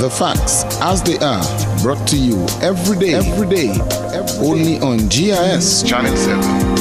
The facts as they are, brought to you every day, only on GIS Channel 7.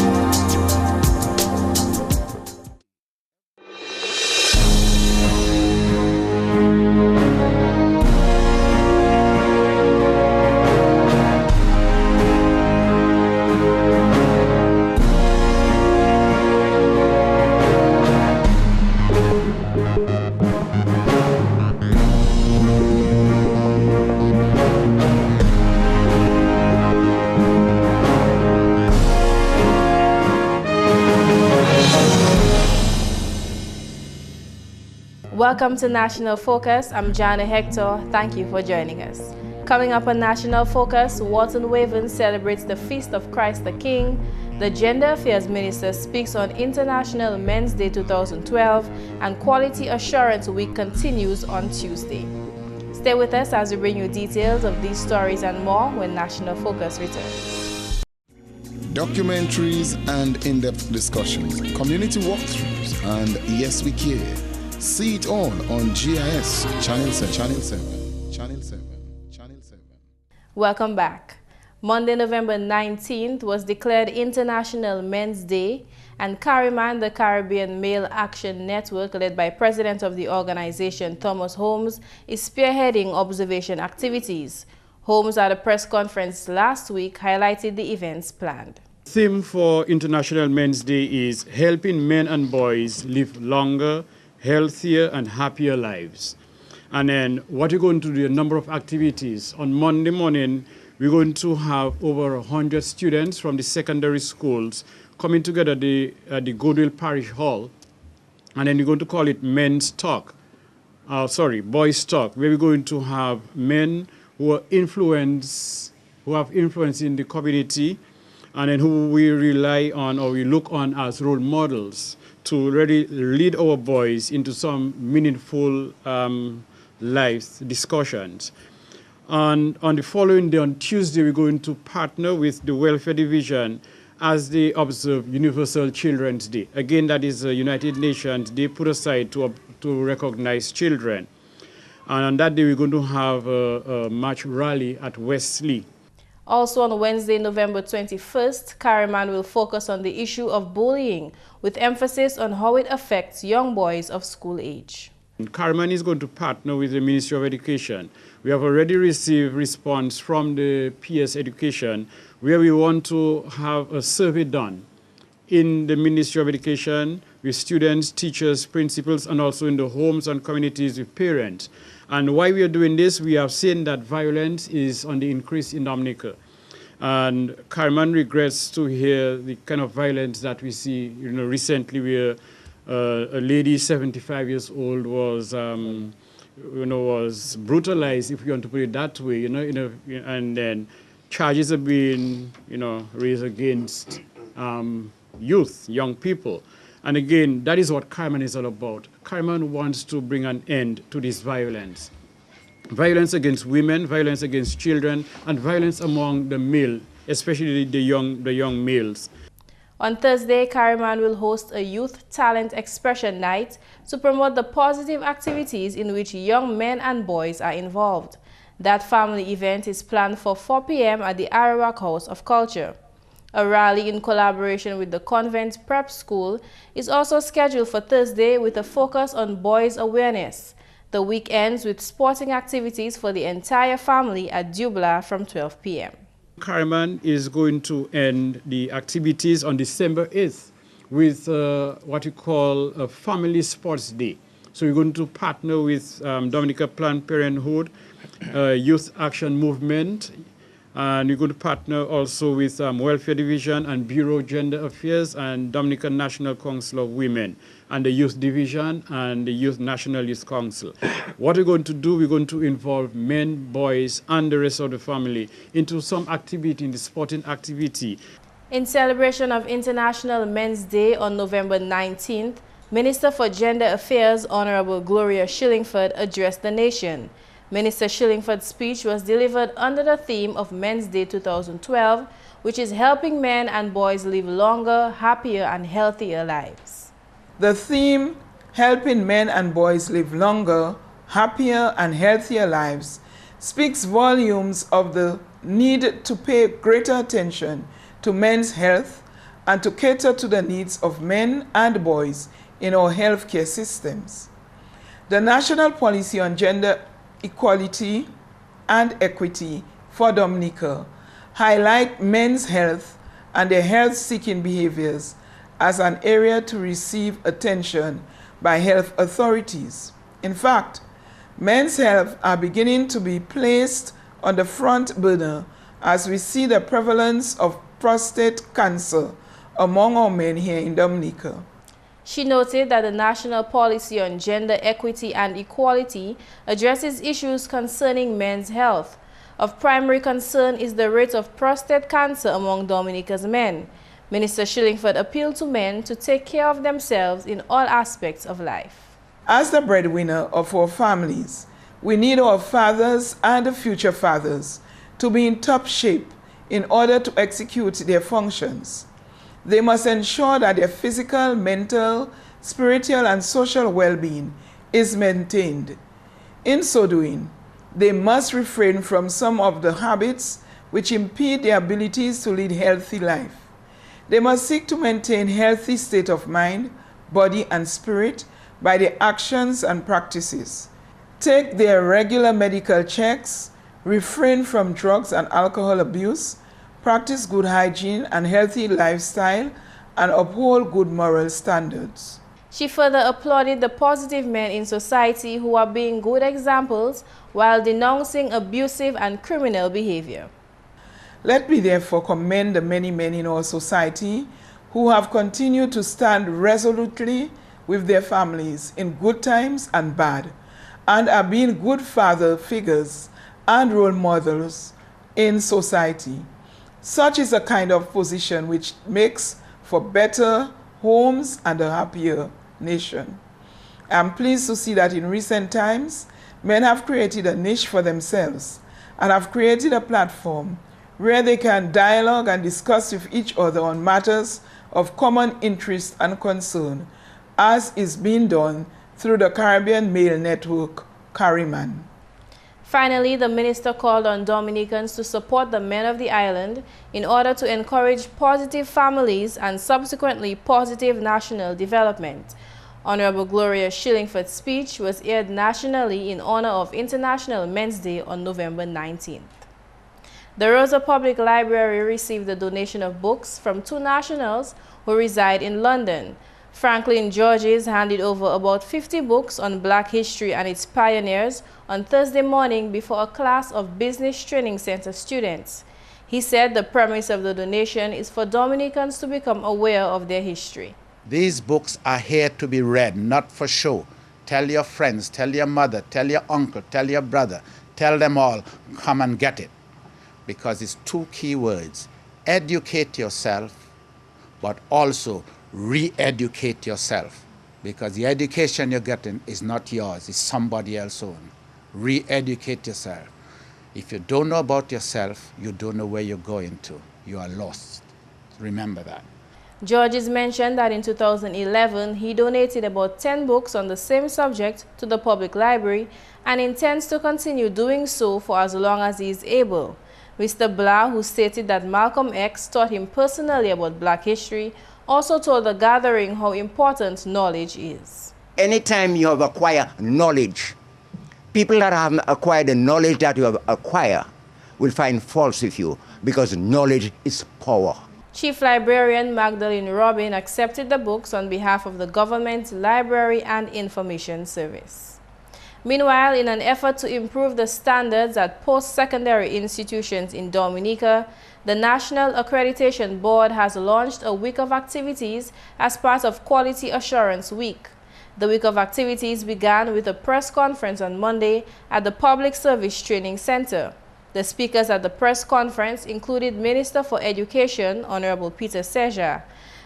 Welcome to National Focus. I'm Jarna Hector. Thank you for joining us. Coming up on National Focus, Walton Waven celebrates the Feast of Christ the King. The Gender Affairs Minister speaks on International Men's Day 2012, and Quality Assurance Week continues on Tuesday. Stay with us as we bring you details of these stories and more when National Focus returns. Documentaries and in-depth discussions, community walkthroughs, and Yes We Care. See it all on GIS Channel 7. Welcome back. Monday, November 19th was declared International Men's Day, and Carryman, the Caribbean Male Action Network, led by President of the organization Thomas Holmes, is spearheading observation activities. Holmes, at a press conference last week, highlighted the events planned. The theme for International Men's Day is helping men and boys live longer, healthier and happier lives. And then what we're going to do, a number of activities. On Monday morning, we're going to have over 100 students from the secondary schools coming together at the Goodwill Parish Hall. And then we're going to call it Boys Talk, where we're going to have men who have influence in the community, and then who we rely on or we look on as role models to really lead our boys into some meaningful life discussions. And on the following day, on Tuesday, we're going to partner with the Welfare Division as they observe Universal Children's Day. Again, that is a United Nations Day put aside to recognize children. And on that day, we're going to have a march rally at Wesley. Also on Wednesday, November 21st, Carryman will focus on the issue of bullying, with emphasis on how it affects young boys of school age. Carryman is going to partner with the Ministry of Education. We have already received response from the PS Education, where we want to have a survey done in the Ministry of Education with students, teachers, principals, and also in the homes and communities with parents. And why we are doing this, we have seen that violence is on the increase in Dominica. And Carryman regrets to hear the kind of violence that we see, recently where a lady 75 years old was, was brutalized, if you want to put it that way, and then charges are being, raised against young people. And again, that is what Carryman is all about. Carryman wants to bring an end to this violence. Violence against women, violence against children, and violence among the male, especially the young males. On Thursday, Carryman will host a youth talent expression night to promote the positive activities in which young men and boys are involved. That family event is planned for 4 p.m. at the Arawak House of Culture. A rally in collaboration with the Convent Prep School is also scheduled for Thursday with a focus on boys awareness. The week ends with sporting activities for the entire family at Dubla from 12 p.m. Carryman is going to end the activities on December 8th with what we call a Family Sports Day. So we're going to partner with Dominica Planned Parenthood, Youth Action Movement, and we're going to partner also with Welfare Division and Bureau of Gender Affairs and Dominican National Council of Women and the Youth Division and the National Youth Council. What we're going to do, we're going to involve men, boys, and the rest of the family into some activity, in the sporting activity. In celebration of International Men's Day on November 19th, Minister for Gender Affairs, Honorable Gloria Shillingford, addressed the nation. Minister Shillingford's speech was delivered under the theme of Men's Day 2012, which is helping men and boys live longer, happier, and healthier lives. The theme, helping men and boys live longer, happier and healthier lives speaks volumes of the need to pay greater attention to men's health and to cater to the needs of men and boys in our healthcare systems. The National Policy on Gender Equality and Equity for Dominica highlight men's health and their health-seeking behaviors as an area to receive attention by health authorities. In fact, men's health are beginning to be placed on the front burner as we see the prevalence of prostate cancer among our men here in Dominica. She noted that the National Policy on Gender Equity and Equality addresses issues concerning men's health. Of primary concern is the rate of prostate cancer among Dominica's men. Minister Shillingford appealed to men to take care of themselves in all aspects of life. As the breadwinner of our families, we need our fathers and future fathers to be in top shape in order to execute their functions. They must ensure that their physical, mental, spiritual, and social well-being is maintained. In so doing, they must refrain from some of the habits which impede their abilities to lead healthy life. They must seek to maintain healthy state of mind, body, and spirit by their actions and practices. Take their regular medical checks, refrain from drugs and alcohol abuse, practice good hygiene and healthy lifestyle, and uphold good moral standards. She further applauded the positive men in society who are being good examples while denouncing abusive and criminal behavior. Let me therefore commend the many men in our society who have continued to stand resolutely with their families in good times and bad, and are being good father figures and role models in society. Such is a kind of position which makes for better homes and a happier nation. I am pleased to see that in recent times, men have created a niche for themselves and have created a platform where they can dialogue and discuss with each other on matters of common interest and concern, as is being done through the Caribbean Male Network, Carryman. Finally, the minister called on Dominicans to support the men of the island in order to encourage positive families and subsequently positive national development. Honorable Gloria Shillingford's speech was aired nationally in honor of International Men's Day on November 19th. The Rosa Public Library received a donation of books from 2 nationals who reside in London. Franklin Georges handed over about 50 books on Black history and its pioneers on Thursday morning before a class of Business Training Center students. He said the premise of the donation is for Dominicans to become aware of their history. These books are here to be read, not for show. Tell your friends, tell your mother, tell your uncle, tell your brother, tell them all, come and get it. Because it's 2 key words: educate yourself, but also re-educate yourself, because the education you're getting is not yours, it's somebody else's own. Re-educate yourself. If you don't know about yourself, you don't know where you're going to. You are lost. Remember that. Georges mentioned that in 2011, he donated about 10 books on the same subject to the public library and intends to continue doing so for as long as he is able. Mr. Blah, who stated that Malcolm X taught him personally about Black history, also told the gathering how important knowledge is. Anytime you have acquired knowledge, people that have acquired the knowledge that you have acquired will find faults with you, because knowledge is power. Chief Librarian Magdalene Robin accepted the books on behalf of the Government Library and Information Service. Meanwhile, in an effort to improve the standards at post-secondary institutions in Dominica, the National Accreditation Board has launched a week of activities as part of Quality Assurance Week. The week of activities began with a press conference on Monday at the Public Service Training Center. The speakers at the press conference included Minister for Education, Honorable Peter Seja.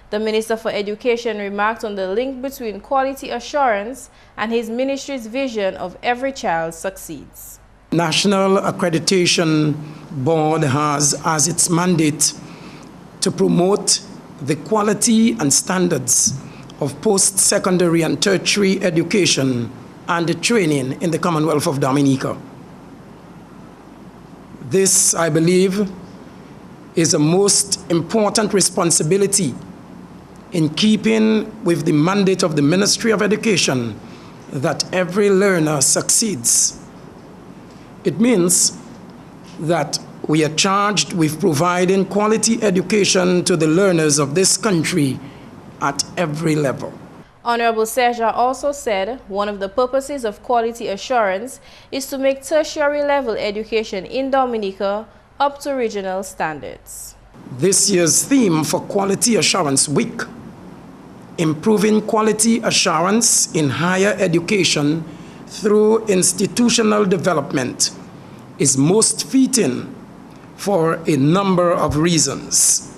The Minister for Education remarked on the link between quality assurance and his ministry's vision of every child succeeds. National Accreditation Board has as its mandate to promote the quality and standards of post-secondary and tertiary education and training in the Commonwealth of Dominica. This, I believe, is a most important responsibility in keeping with the mandate of the Ministry of Education that every learner succeeds. It means that we are charged with providing quality education to the learners of this country at every level. Honorable Serja also said one of the purposes of quality assurance is to make tertiary level education in Dominica up to regional standards. This year's theme for Quality Assurance Week, improving quality assurance in higher education through institutional development, is most fitting for a number of reasons.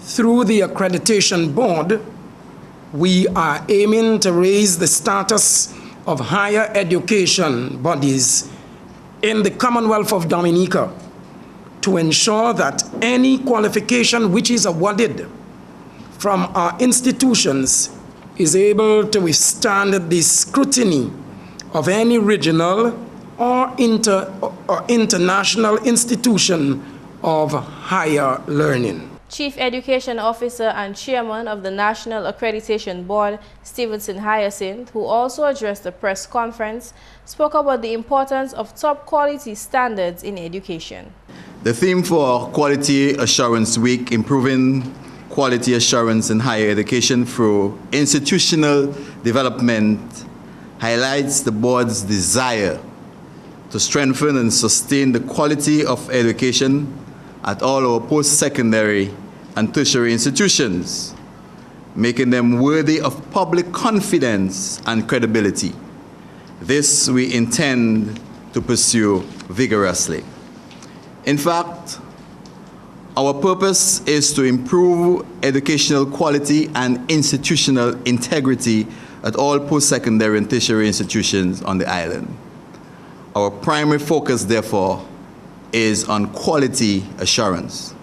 Through the Accreditation Board, we are aiming to raise the status of higher education bodies in the Commonwealth of Dominica to ensure that any qualification which is awarded from our institutions is able to withstand the scrutiny of any regional or international institution of higher learning. Chief Education Officer and Chairman of the National Accreditation Board, Stevenson Hyacinth, who also addressed the press conference, spoke about the importance of top quality standards in education. The theme for Quality Assurance Week, improving quality assurance in higher education through institutional development, highlights the board's desire to strengthen and sustain the quality of education at all our post-secondary and tertiary institutions, making them worthy of public confidence and credibility. This we intend to pursue vigorously. In fact, our purpose is to improve educational quality and institutional integrity at all post-secondary and tertiary institutions on the island. Our primary focus, therefore, is on quality assurance.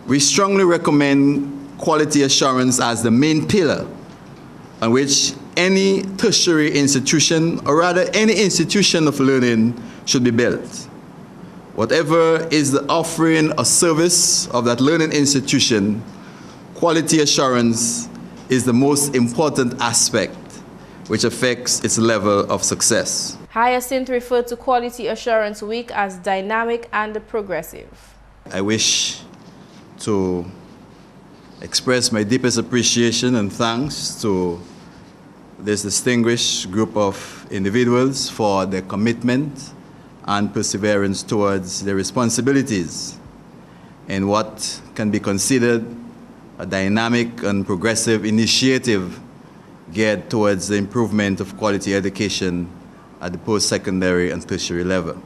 We strongly recommend quality assurance as the main pillar on which any tertiary institution, or rather any institution of learning, should be built. Whatever is the offering or service of that learning institution, quality assurance is the most important aspect which affects its level of success. Hyacinth referred to Quality Assurance Week as dynamic and progressive. I wish to express my deepest appreciation and thanks to this distinguished group of individuals for their commitment and perseverance towards their responsibilities in what can be considered a dynamic and progressive initiative geared towards the improvement of quality education at the post-secondary and tertiary level.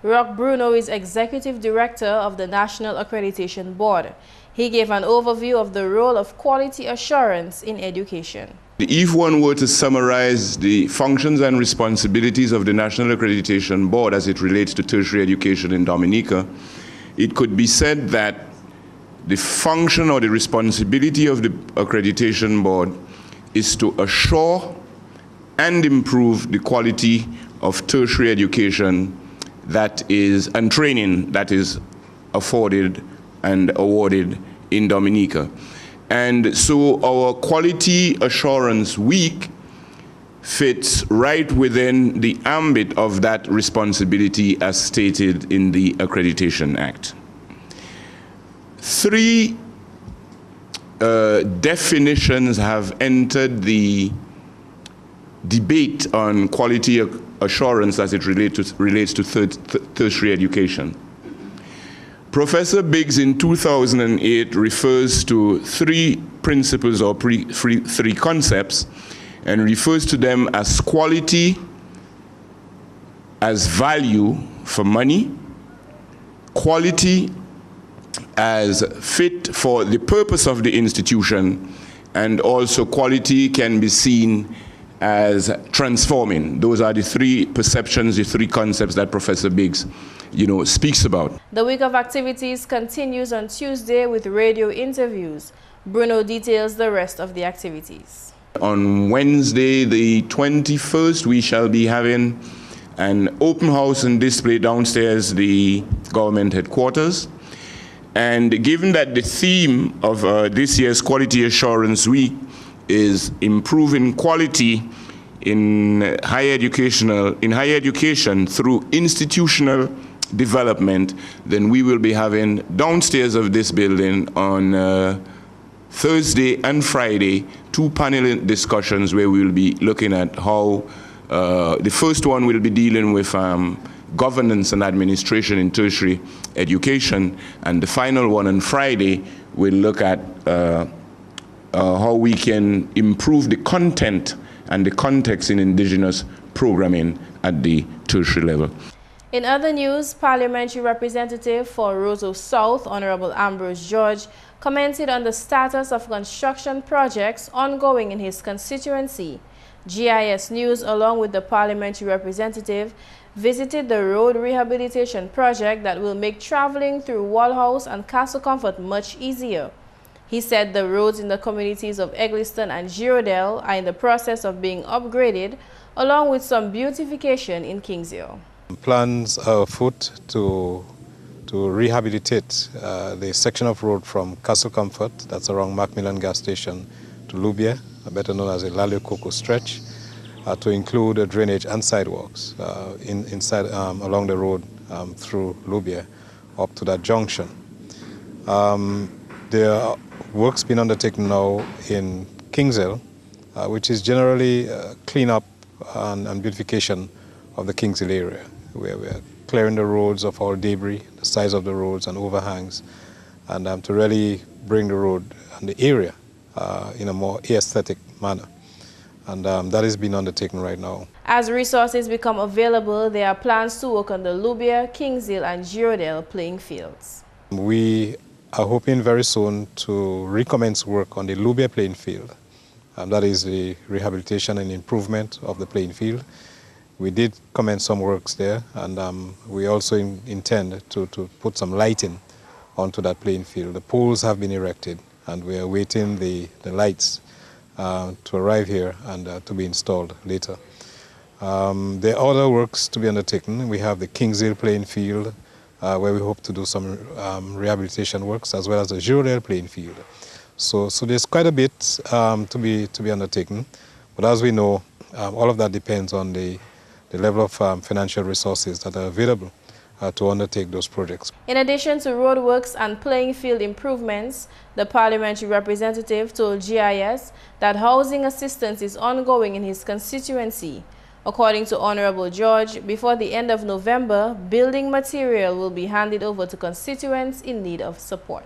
Rock Bruno is Executive Director of the National Accreditation Board. He gave an overview of the role of quality assurance in education. If one were to summarize the functions and responsibilities of the National Accreditation Board as it relates to tertiary education in Dominica, it could be said that the function or the responsibility of the Accreditation Board is to assure and improve the quality of tertiary education that is, and training that is afforded and awarded in Dominica. And so our Quality Assurance Week fits right within the ambit of that responsibility as stated in the Accreditation Act. Three definitions have entered the debate on quality assurance as it relates to tertiary education. Professor Biggs in 2008 refers to three principles or three concepts and refers to them as quality, as value for money, quality as fit for the purpose of the institution, and also quality can be seen as transforming. Those are the three perceptions, the three concepts that Professor Biggs, speaks about. The week of activities continues on Tuesday with radio interviews. Bruno details the rest of the activities. On Wednesday, the 21st, we shall be having an open house and display downstairs the government headquarters. And given that the theme of this year's Quality Assurance Week is improving quality in higher education through institutional development, then we will be having downstairs of this building on Thursday and Friday 2 panel discussions where we will be looking at how the first one will be dealing with governance and administration in tertiary education, and the final one on Friday will look at how we can improve the content and the context in indigenous programming at the tertiary level. In other news, Parliamentary Representative for Roseau South, Honorable Ambrose George, commented on the status of construction projects ongoing in his constituency. GIS News, along with the parliamentary representative, visited the road rehabilitation project that will make traveling through Walhouse and Castle Comfort much easier. He said the roads in the communities of Egliston and Girondale are in the process of being upgraded, along with some beautification in Kingsale. Plans are afoot to rehabilitate the section of road from Castle Comfort, that's around Macmillan gas station, to Lubier, better known as the Lalio Coco stretch, to include drainage and sidewalks inside along the road through Lubier up to that junction. There are works being undertaken now in Kingsale, which is generally cleanup and beautification of the Kingsale area, where we are clearing the roads of all debris, the size of the roads and overhangs, and to really bring the road and the area in a more aesthetic manner. And that is being undertaken right now. As resources become available, there are plans to work on the Lubier, Kingsale and Girondale playing fields. We are hoping very soon to recommence work on the Lubier playing field. That is the rehabilitation and improvement of the playing field. We did commence some works there, and we also intend to put some lighting onto that playing field. The poles have been erected, and we are awaiting the lights to arrive here and to be installed later. There are other works to be undertaken. We have the Kingsale playing field, where we hope to do some rehabilitation works, as well as the Girondale playing field. So there's quite a bit to be undertaken, but as we know, all of that depends on the level of financial resources that are available to undertake those projects. In addition to roadworks and playing field improvements, the parliamentary representative told GIS that housing assistance is ongoing in his constituency. According to Honorable George, before the end of November, building material will be handed over to constituents in need of support.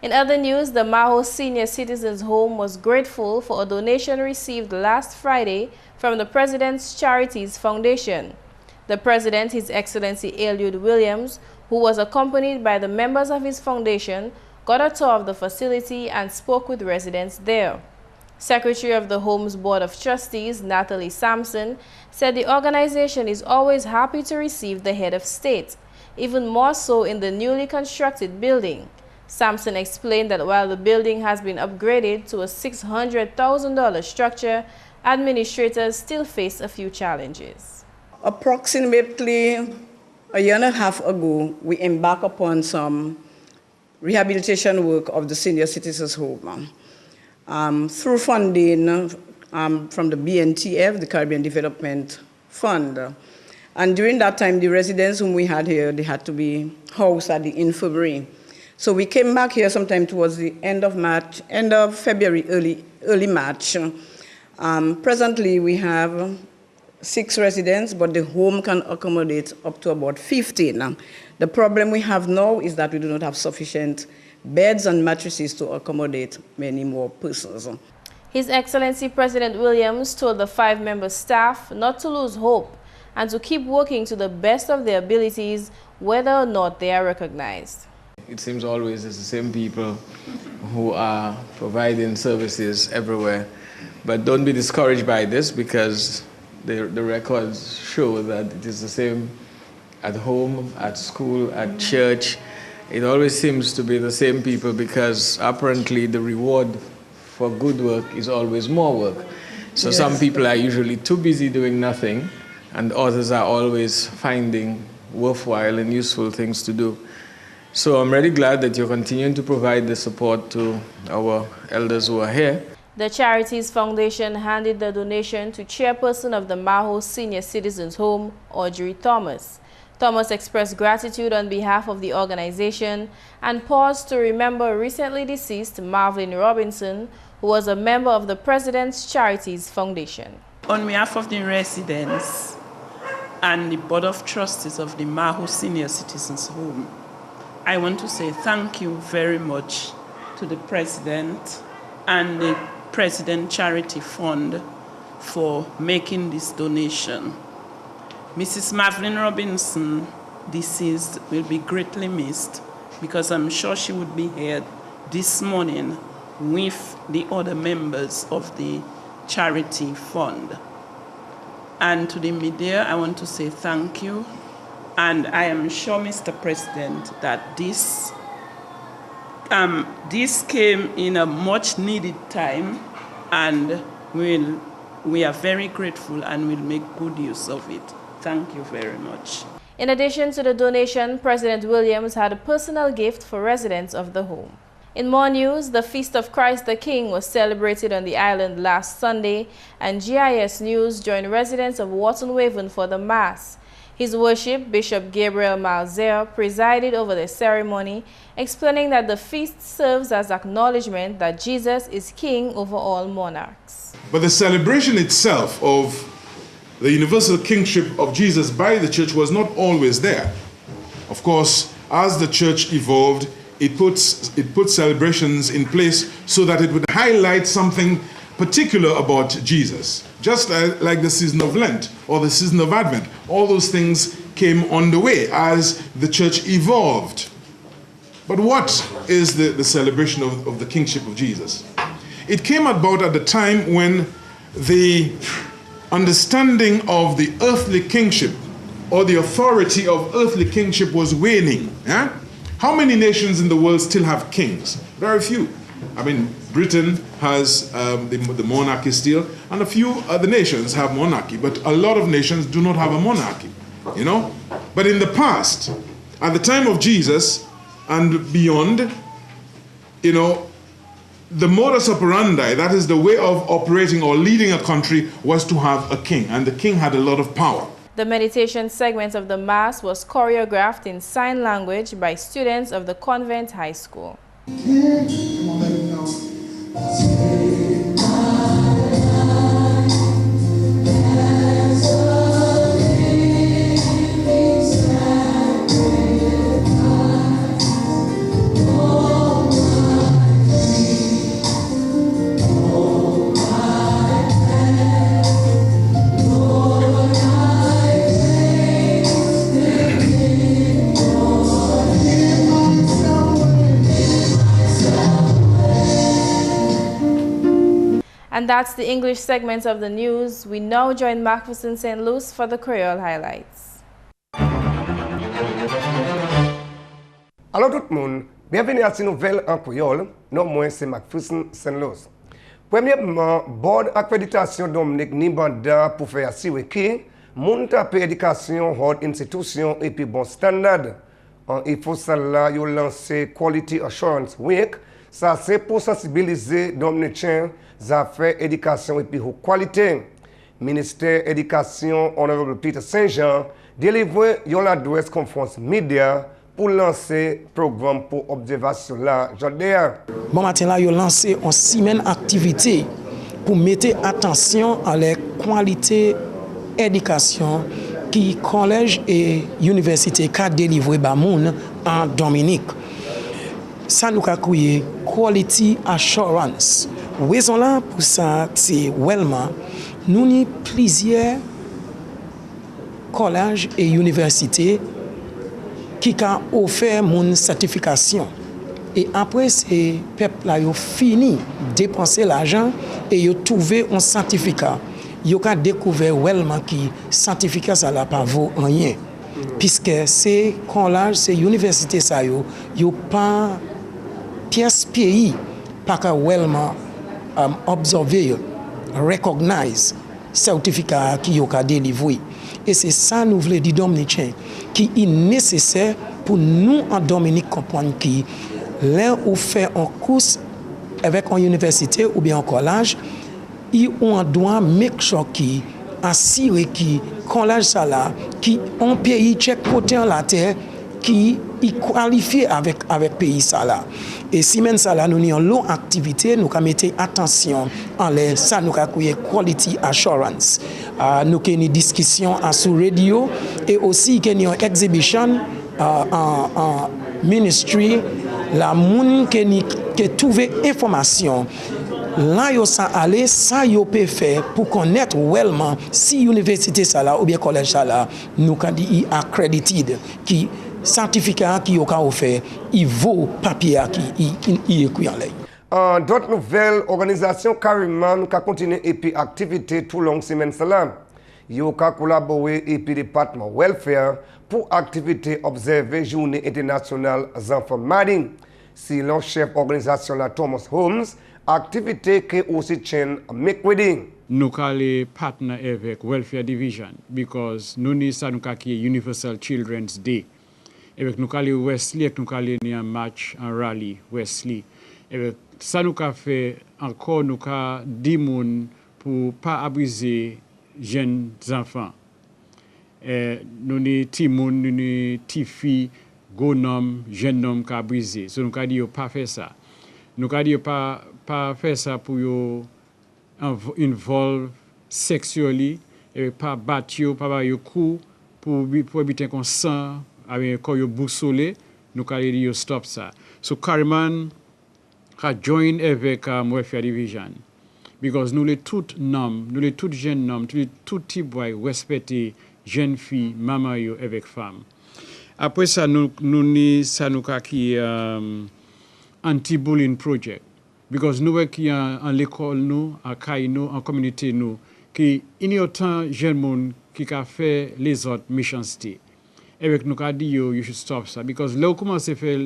In other news, the Maho Senior Citizens Home was grateful for a donation received last Friday from the President's Charities Foundation. The President, His Excellency Eliud Williams, who was accompanied by the members of his foundation, got a tour of the facility and spoke with residents there. Secretary of the Home's Board of Trustees, Natalie Sampson, said the organization is always happy to receive the head of state, even more so in the newly constructed building. Sampson explained that while the building has been upgraded to a $600,000 structure, administrators still face a few challenges. Approximately a year and a half ago, we embarked upon some rehabilitation work of the Senior Citizens Home through funding from the BNTF, the Caribbean Development Fund. And during that time, the residents whom we had here, they had to be housed at the infirmary. So we came back here sometime towards the end of March, end of February, early March. Presently, we have 6 residents, but the home can accommodate up to about 15. The problem we have now is that we do not have sufficient beds and mattresses to accommodate many more persons. His Excellency President Williams told the 5-member staff not to lose hope and to keep working to the best of their abilities, whether or not they are recognized. It seems always it's the same people who are providing services everywhere. But don't be discouraged by this, because the records show that it is the same at home, at school, at church. It always seems to be the same people, because apparently the reward for good work is always more work. So some people are usually too busy doing nothing, and others are always finding worthwhile and useful things to do. So I'm really glad that you're continuing to provide the support to our elders who are here. The Charities Foundation handed the donation to chairperson of the Maho Senior Citizens Home, Audrey Thomas. Thomas expressed gratitude on behalf of the organization and paused to remember recently deceased Marvin Robinson, who was a member of the President's Charities Foundation. On behalf of the residents and the Board of Trustees of the Maho Senior Citizens Home, I want to say thank you very much to the President and the President Charity Fund for making this donation. Mrs. Marvin Robinson, deceased, will be greatly missed because I'm sure she would be here this morning with the other members of the Charity Fund. And to the media, I want to say thank you. And I am sure, Mr. President, that this came in a much needed time, and we are very grateful and will make good use of it. Thank you very much. In addition to the donation, President Williams had a personal gift for residents of the home. In more news, the Feast of Christ the King was celebrated on the island last Sunday, and GIS News joined residents of Wharton Waven for the Mass. His Worship, Bishop Gabriel Malzer, presided over the ceremony, explaining that the feast serves as acknowledgement that Jesus is King over all monarchs. But the celebration itself of the universal kingship of Jesus by the church was not always there. Of course, as the church evolved, it put celebrations in place so that it would highlight something particular about Jesus. Just like the season of Lent or the season of Advent, all those things came on the way as the church evolved. But what is the celebration of the kingship of Jesus? It came about at the time when the understanding of the earthly kingship or the authority of earthly kingship was waning. How many nations in the world still have kings? Very few. I mean, Britain has the monarchy still, and a few other nations have monarchy, but a lot of nations do not have a monarchy, you know? But in the past, at the time of Jesus and beyond, you know, the modus operandi, that is the way of operating or leading a country, was to have a king, and the king had a lot of power. The meditation segment of the Mass was choreographed in sign language by students of the Convent High School. And that's the English segment of the news. We now join McPherson St. Luce for the Creole highlights. Allô tout le monde, bienvenue à cette nouvelle en créole. Non, moi c'est McPherson St. Luce. Premièrement, Board Accréditation Dominique ni banda pour faire assurer que moun tapé éducation haute institution et puis bon standard. Il faut ça là yo lancer Quality Assurance Week. Ça c'est pour sensibiliser Dominicains affaires éducation et puis haute qualité. Ministère éducation honorable Peter Saint-Jean délivré une adresse conférence média pour lancer programme pour observation là aujourd'hui. Bon matin là, ils ont lancé une semaine activité pour mettre attention à la qualité éducation qui collège et université qu'a délivré ba moun en Dominique. Ça nous a créé Quality Assurance. Raison là pour ça c'est Wellman nous ni plusieurs collèges et universités qui a offert mon certification. Et après, ces peuples-là ont fini de dépenser l'argent et ont trouvé un certificat. Ils ont découvert Wellman qui certificat ça n'a pas vaut rien. Puisque ces collèges, ces universités, ça n'ont pas pièce pays, pas que Wellman observer, recognize certificat qui yo ka délivré. Et c'est ça nous voulons dire dominicain qui est nécessaire pour nous en Dominique comprendre qui là où fait un cours avec une université ou bien un collège, on doit make sure qui assurer qui collège ça là qui un pays chaque côté en la terre qui est qualifié avec pays ça là. Et si même ça là nous avons l'autre activité, nous avons mettre attention en les ça nous avons quality assurance. Nous avons une discussion sur radio et aussi une exhibition en ministry la moun qui trouver information là yo ça aller ça yo peut faire pour connaître réellement si université ça là ou bien collège ça là nous kan dit accredited qui certificat qui yo ka offert il vaut papier qui écrit en ligne. D'autres nouvelles organisations carrément qui continuent et puis activité tout long semaine cela. Yo ka collaborer et puis département welfare pour activité observer journée internationale des enfants malades. Si le chef organisation la Thomas Holmes, activité qui aussi tient mercredi. Nous sommes partenaires avec Welfare Division because nous avons Universal Children's Day. Avec nous sommes Wesley, nous avons un match, un rallye Wesley. Avec ça nous avons fait encore nous avons 10 personnes pour ne pas abuser jeunes enfants. Nous avons des petits gens, nous avons des petites filles, jeunes hommes qui abusent. So, nous avons dit pas faire ça. Nous avons dit pas faire ça pour involve sexually, et pas battre, pas faire coup pour éviter qu'on sent avec quand yo boussolé, nous avons dit stop ça. So Carmen a join avec Welfare Division. Because nous les toutes hommes, nous les toutes jeunes hommes, nous les tout petits boys respecter jeunes filles, maman yo avec femmes. Après ça nous qui anti-bullying project. Because nous qui en l'école nous, à caille nous, en communauté nous, qui il y a autant jeunes monde qui a fait les autres méchanceté. Avec nous a dit you should stop ça. Because là où commence à faire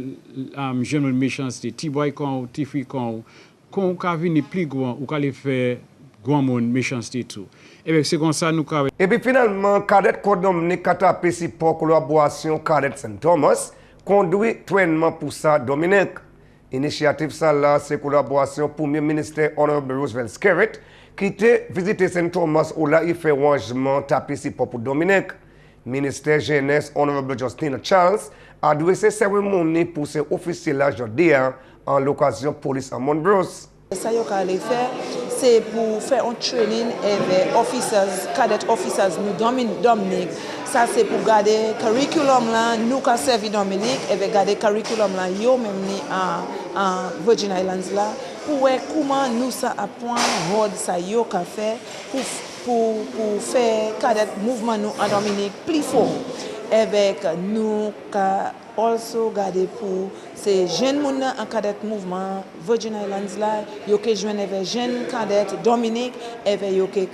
jeunes méchanceté, petit boy quand petit fille quand a venu plus grand ou qu'a les faire grand monde méchanceté tout. Et c'est comme ça nous avons. Et puis finalement, cadet Code Dominique a tapé pour collaboration cadet Saint Thomas conduit trainement pour ça Dominique. Initiative ça là, c'est collaboration pour le ministère Honorable Roosevelt Skerritt qui était visité Saint Thomas où là il fait rangement tapé pour Dominique. Ministère Jeunesse Honorable Justina Charles a adressé cérémonie pour ses officiers là aujourd'hui en l'occasion police à Montrose. Ça y a faire, c'est pour faire un training avec officers, cadet officers nous Dominique. Ça c'est pour garder curriculum là, nous qui servi Dominique et garder curriculum là yo même ni en Virgin Islands là pour voir comment nous ça apprend rôle ça yo qu'a fait pour faire cadet mouvement nous en Dominique plus fort avec nous qu'a also garder pour ces jeunes monde en cadet mouvement Virgin Islands là yo que joindre avec jeunes cadet Dominique et yo que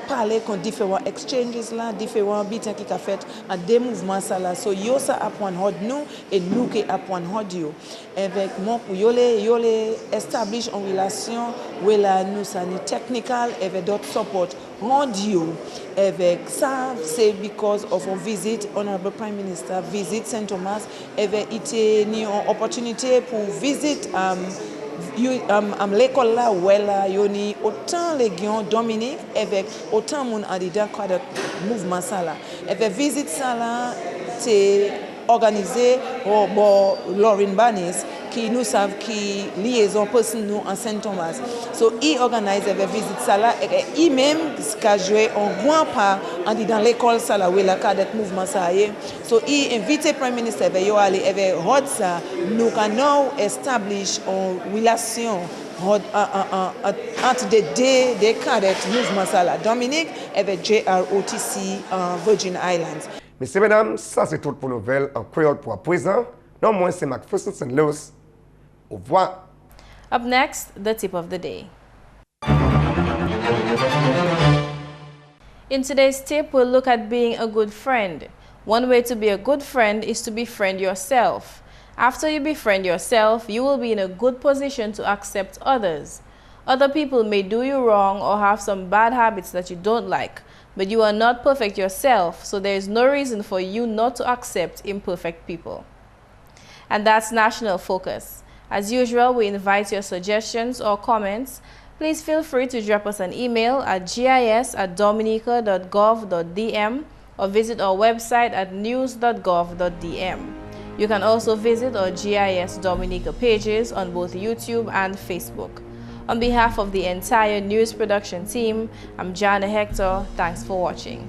parler contre différents exchanges là différents bitins qui a fait en des mouvements ça là so yo ça apprendre nous et nous qui apprendre yo avec mon pour yo les establish en relation où là nous ça ni technical avec d'autres support radio avec ça c'est because of a visit honorable prime minister visit Saint Thomas avait été ni une opportunité pour visiter l'école là où là yo ni autant légion Dominique avec autant mon candidat cadre mouvement ça là avait visite ça là c'est organisé bon Lauren Banis qui nous savent qui liaison personne nous en Saint Thomas. So il organise avec visite ça là et il même qu'a joué un grand part dans l'école ça là où la cadet mouvement ça y est. So il invite prime minister avec yo aller avec hot ça nous can now establish une relation entre des cadets mouvement ça là Dominique avec JROTC Virgin Islands. Messieurs, mesdames, ça c'est tout pour nouvelles en créole pour à présent. Non, moi c'est McPherson St. Luce. Au revoir. Up next, the tip of the day. In today's tip, we'll look at being a good friend. One way to be a good friend is to befriend yourself. After you befriend yourself, you will be in a good position to accept others. Other people may do you wrong or have some bad habits that you don't like, but you are not perfect yourself, so there is no reason for you not to accept imperfect people. And that's National Focus. As usual, we invite your suggestions or comments. Please feel free to drop us an email at gis@dominica.gov.dm or visit our website at news.gov.dm. You can also visit our GIS Dominica pages on both YouTube and Facebook. On behalf of the entire news production team, I'm Jarna Hector. Thanks for watching.